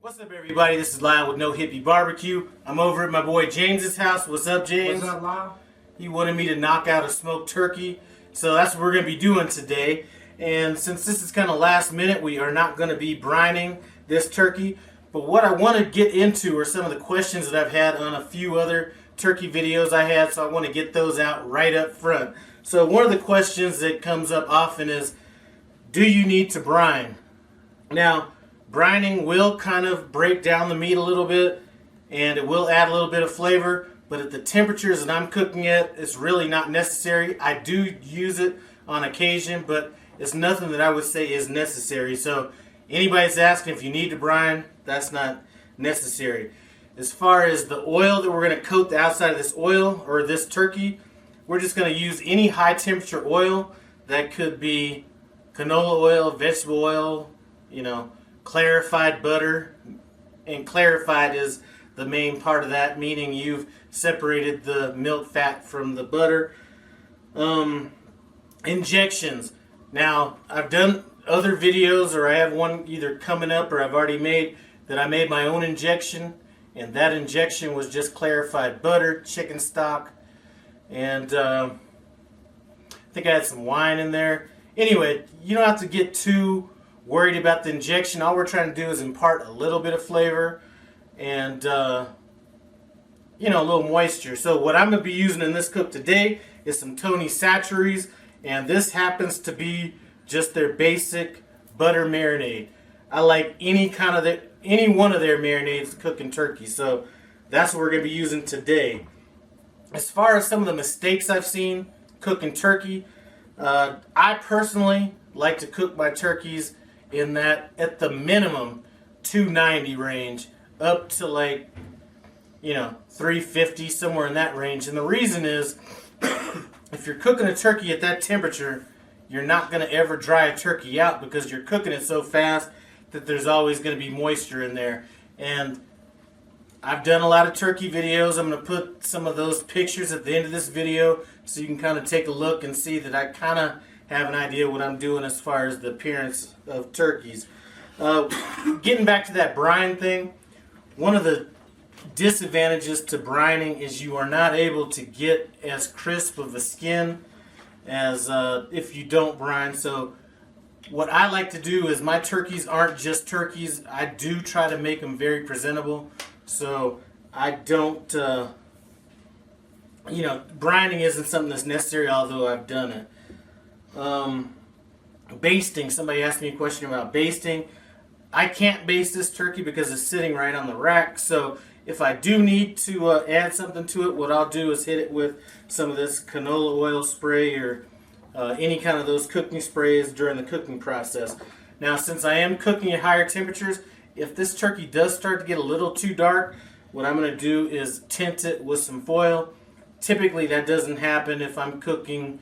What's up, everybody? This is Lyle with No Hippie BBQ. I'm over at my boy James's house. What's up, James? What's up, Lyle? He wanted me to knock out a smoked turkey, so that's what we're going to be doing today. And since this is kind of last minute, we are not going to be brining this turkey. But what I want to get into are some of the questions that I've had on a few other turkey videos I had, so I want to get those out right up front. So one of the questions that comes up often is, do you need to brine? Now, brining will kind of break down the meat a little bit, and it will add a little bit of flavor, but at the temperatures that I'm cooking at, it's really not necessary. I do use it on occasion, but it's nothing that I would say is necessary. So anybody that's asking if you need to brine, that's not necessary. As far as the oil that we're going to coat the outside of this oil or this turkey, we're just going to use any high temperature oil. That could be canola oil, vegetable oil, clarified butter. And clarified is the main part of that, meaning you've separated the milk fat from the butter. Injections. Now, I've done other videos, or I have one either coming up or I've already made, that I made my own injection. And that injection was just clarified butter, chicken stock, and I think I had some wine in there. Anyway, you don't have to get too worried about the injection. All we're trying to do is impart a little bit of flavor and a little moisture. So what I'm going to be using in this cook today is some Tony Chachere's, and this happens to be just their basic butter marinade. I like any one of their marinades cooking turkey, so that's what we're going to be using today. As far as some of the mistakes I've seen cooking turkey, I personally like to cook my turkeys in that at the minimum 290 range up to 350, somewhere in that range. And the reason is if you're cooking a turkey at that temperature, you're not going to ever dry a turkey out because you're cooking it so fast that there's always going to be moisture in there. And I've done a lot of turkey videos. I'm going to put some of those pictures at the end of this video so you can kind of take a look and see that I kind of have an idea what I'm doing as far as the appearance of turkeys. Getting back to that brine thing, one of the disadvantages to brining is you are not able to get as crisp of a skin as if you don't brine. So what I like to do is my turkeys aren't just turkeys. I do try to make them very presentable. So I don't, brining isn't something that's necessary, although I've done it. Basting. Somebody asked me a question about basting. I can't baste this turkey because it's sitting right on the rack. So if I do need to add something to it, what I'll do is hit it with some of this canola oil spray or any kind of those cooking sprays during the cooking process. Now, since I am cooking at higher temperatures, if this turkey does start to get a little too dark, what I'm going to do is tint it with some foil. Typically, that doesn't happen if I'm cooking,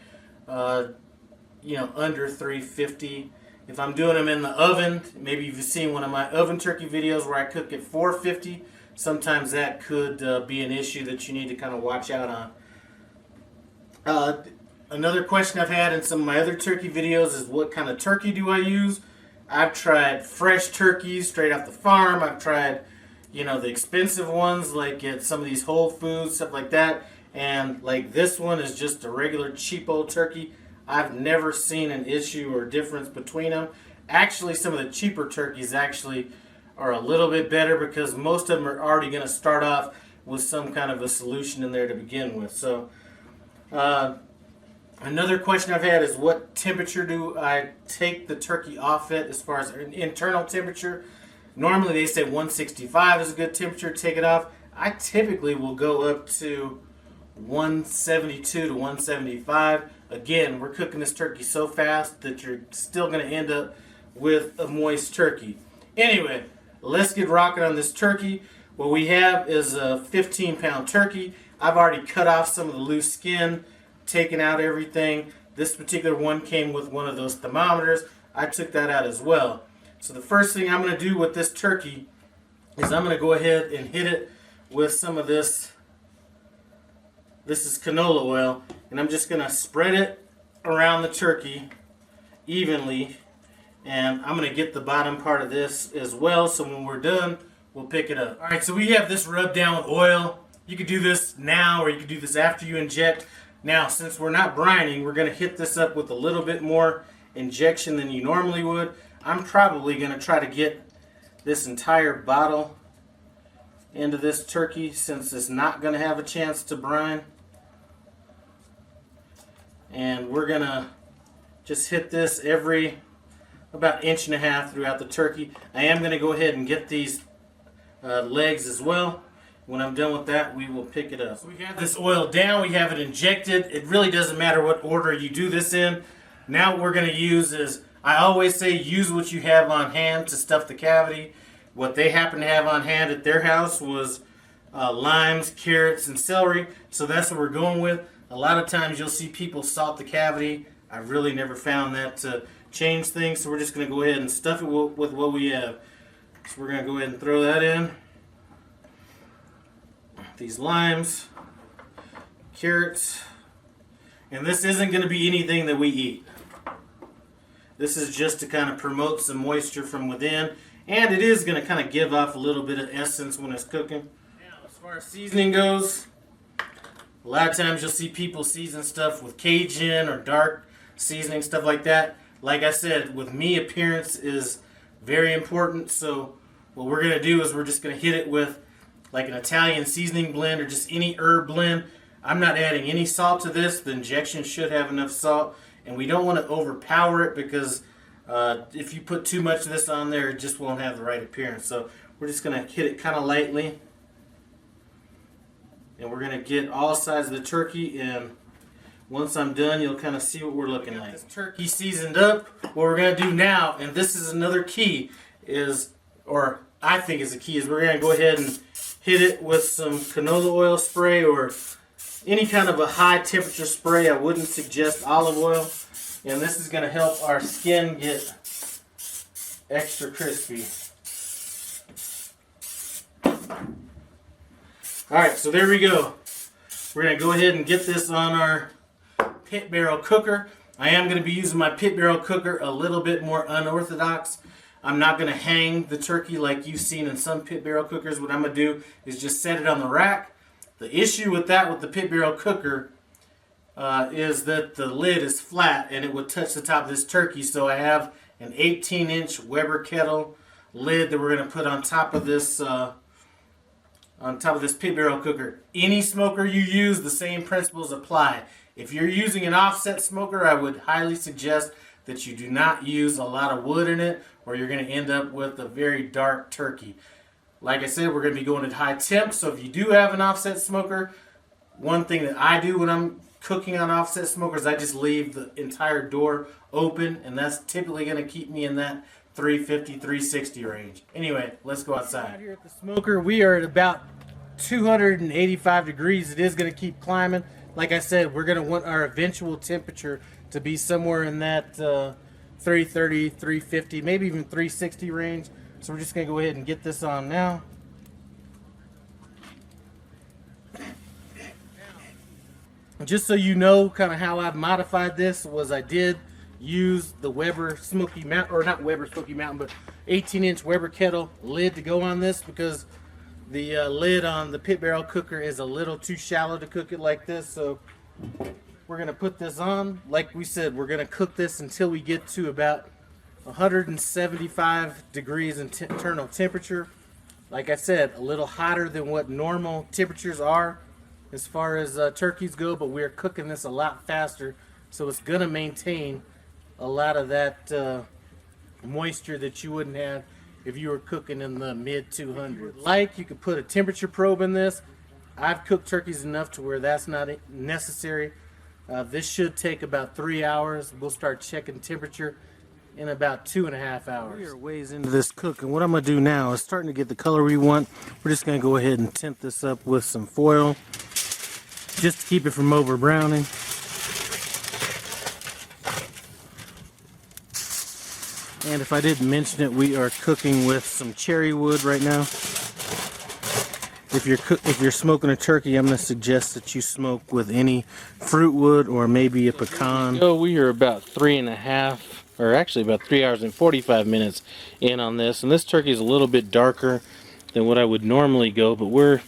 under 350. If I'm doing them in the oven, maybe you've seen one of my oven turkey videos where I cook at 450. Sometimes that could be an issue that you need to kind of watch out on. Another question I've had in some of my other turkey videos is what kind of turkey do I use? I've tried fresh turkeys straight off the farm. I've tried, the expensive ones like at some of these Whole Foods, stuff like that. And like this one is just a regular cheap old turkey. I've never seen an issue or difference between them. Actually, some of the cheaper turkeys actually are a little bit better because most of them are already going to start off with some kind of a solution in there to begin with. So, another question I've had is what temperature do I take the turkey off at as far as internal temperature? Normally they say 165 is a good temperature to take it off. I typically will go up to 172 to 175. Again, we're cooking this turkey so fast that you're still going to end up with a moist turkey. Anyway, let's get rocking on this turkey. What we have is a 15-pound turkey. I've already cut off some of the loose skin, taken out everything. This particular one came with one of those thermometers. I took that out as well. So the first thing I'm going to do with this turkey is I'm going to go ahead and hit it with some of this. This is canola oil, and I'm just going to spread it around the turkey evenly And I'm going to get the bottom part of this as well, so when we're done, we'll pick it up. Alright, so we have this rubbed down with oil. You could do this now or you could do this after you inject. Now, since we're not brining, we're going to hit this up with a little bit more injection than you normally would. I'm probably going to try to get this entire bottle into this turkey since it's not going to have a chance to brine. And we're going to just hit this every about 1.5 inches throughout the turkey. I am going to go ahead and get these legs as well. When I'm done with that, we will pick it up. So we have this oil down, we have it injected. It really doesn't matter what order you do this in. Now what we're going to use is, I always say use what you have on hand to stuff the cavity. What they happen to have on hand at their house was limes, carrots, and celery. So that's what we're going with. A lot of times you'll see people salt the cavity. I really never found that to change things. So we're just going to go ahead and stuff it with what we have. So we're going to go ahead and throw that in. These limes, carrots, and this isn't going to be anything that we eat. This is just to kind of promote some moisture from within, and it is going to kind of give off a little bit of essence when it's cooking. Now, as far as seasoning goes, a lot of times you'll see people season stuff with Cajun or dark seasoning, stuff like that. Like I said, with me, appearance is very important, so what we're going to do is we're just going to hit it with like an Italian seasoning blend or just any herb blend. I'm not adding any salt to this. The injection should have enough salt, and we don't want to overpower it because if you put too much of this on there, it just won't have the right appearance. So we're just going to hit it kind of lightly, and we're going to get all sides of the turkey, and once I'm done, you'll kind of see what we're looking like. This turkey seasoned up. What we're going to do now, and this is another key, is, or I think is the key, is we're going to go ahead and hit it with some canola oil spray or any kind of a high temperature spray. I wouldn't suggest olive oil. And this is going to help our skin get extra crispy. Alright, so there we go. We're going to go ahead and get this on our pit barrel cooker. I am going to be using my pit barrel cooker a little bit more unorthodox. I'm not going to hang the turkey like you've seen in some pit barrel cookers. What I'm going to do is just set it on the rack. The issue with that with the pit barrel cooker is that the lid is flat and it would touch the top of this turkey. So I have an 18-inch Weber kettle lid that we're going to put on top of this pit barrel cooker. Any smoker you use, the same principles apply. If you're using an offset smoker, I would highly suggest that you do not use a lot of wood in it, or you're going to end up with a very dark turkey. Like I said, we're going to be going at high temp, so if you do have an offset smoker, one thing that I do when I'm cooking on offset smokers, I just leave the entire door open, and that's typically going to keep me in that 350, 360 range. Anyway, let's go outside. Out here at the smoker, we are at about 285 degrees. It is going to keep climbing. Like I said, we're going to want our eventual temperature to be somewhere in that 330, 350, maybe even 360 range. So we're just going to go ahead and get this on now. Just so you know kind of how I've modified this was I did use the Weber Smoky Mountain, or not Weber Smoky Mountain, but 18-inch Weber kettle lid to go on this because the lid on the pit barrel cooker is a little too shallow to cook it like this. So we're going to put this on. Like we said, we're going to cook this until we get to about 175 degrees internal temperature. Like I said, a little hotter than what normal temperatures are as far as turkeys go, but we're cooking this a lot faster, so it's going to maintain a lot of that moisture that you wouldn't have if you were cooking in the mid 200s. Like, you could put a temperature probe in this. I've cooked turkeys enough to where that's not necessary. This should take about 3 hours. We'll start checking temperature in about 2.5 hours. We are ways into this cook, and what I'm going to do now is starting to get the color we want. We're just going to go ahead and tint this up with some foil just to keep it from over browning. And if I didn't mention it, we are cooking with some cherry wood right now. If you're smoking a turkey, I'm going to suggest that you smoke with any fruit wood or maybe a pecan. So we are about 3.5 or actually about 3 hours and 45 minutes in on this. And this turkey is a little bit darker than what I would normally go, but we're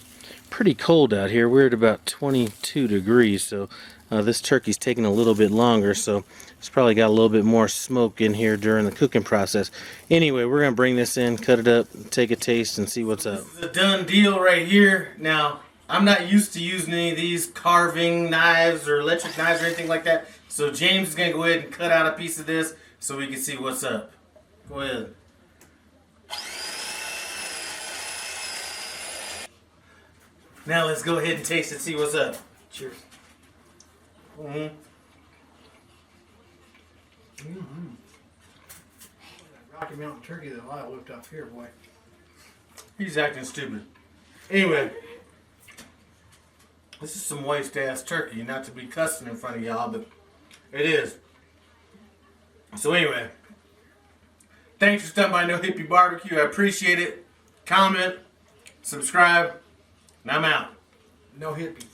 pretty cold out here. We're at about 22 degrees, so this turkey's taking a little bit longer, so it's probably got a little bit more smoke in here during the cooking process. Anyway, we're gonna bring this in, cut it up, take a taste, and see what's up. This is a done deal right here. Now, I'm not used to using any of these carving knives or electric knives or anything like that, so James is gonna go ahead and cut out a piece of this so we can see what's up. Go ahead. Now let's go ahead and taste it, see what's up. Cheers. Mm-hmm. Mm-hmm. Rocky Mountain turkey that I whipped up here, boy. He's acting stupid. Anyway, this is some waste ass turkey. Not to be cussing in front of y'all, but it is. So anyway, thanks for stopping by No Hippie Barbecue. I appreciate it. Comment, subscribe, and I'm out. No hippies.